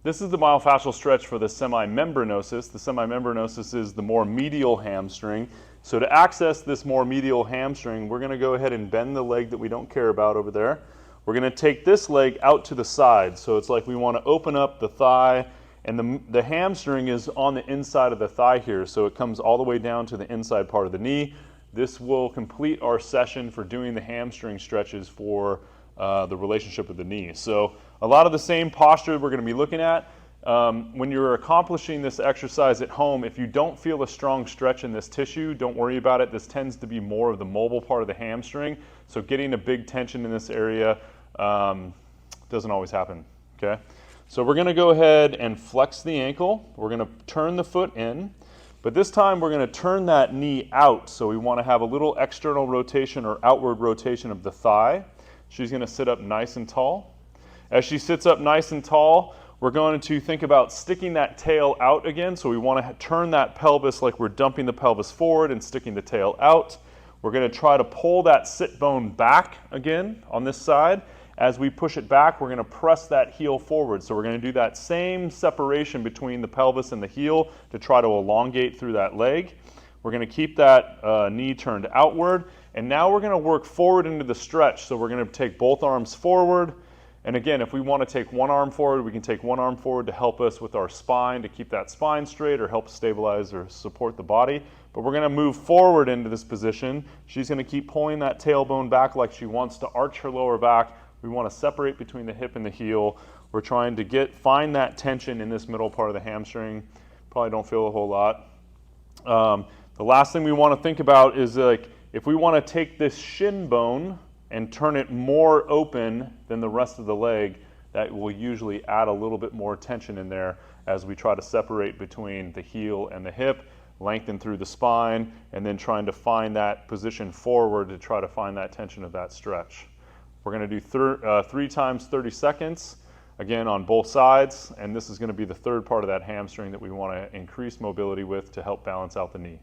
This is the myofascial stretch for the semimembranosus. The semimembranosus is the more medial hamstring. So to access this more medial hamstring, we're going to go ahead and bend the leg that we don't care about over there. We're going to take this leg out to the side. So it's like we want to open up the thigh, and the hamstring is on the inside of the thigh here. So it comes all the way down to the inside part of the knee. This will complete our session for doing the hamstring stretches for the relationship with the knee. So a lot of the same posture we're going to be looking at. When you're accomplishing this exercise at home, if you don't feel a strong stretch in this tissue, don't worry about it. This tends to be more of the mobile part of the hamstring. So getting a big tension in this area doesn't always happen, okay? So we're going to go ahead and flex the ankle. We're going to turn the foot in, but this time we're going to turn that knee out. So we want to have a little external rotation or outward rotation of the thigh. She's going to sit up nice and tall. As she sits up nice and tall, we're going to think about sticking that tail out again. So we want to turn that pelvis like we're dumping the pelvis forward and sticking the tail out. We're going to try to pull that sit bone back again on this side. As we push it back, we're going to press that heel forward. So we're going to do that same separation between the pelvis and the heel to try to elongate through that leg. We're going to keep that knee turned outward. And now we're going to work forward into the stretch. So we're going to take both arms forward. And again, if we want to take one arm forward, we can take one arm forward to help us with our spine, to keep that spine straight or help stabilize or support the body. But we're going to move forward into this position. She's going to keep pulling that tailbone back like she wants to arch her lower back. We want to separate between the hip and the heel. We're trying to find that tension in this middle part of the hamstring. Probably don't feel a whole lot. The last thing we want to think about is like, if we want to take this shin bone and turn it more open than the rest of the leg, that will usually add a little bit more tension in there as we try to separate between the heel and the hip, lengthen through the spine, and then trying to find that position forward to try to find that tension of that stretch. We're going to do 3 times 30 seconds, again on both sides, and this is going to be the third part of that hamstring that we want to increase mobility with to help balance out the knee.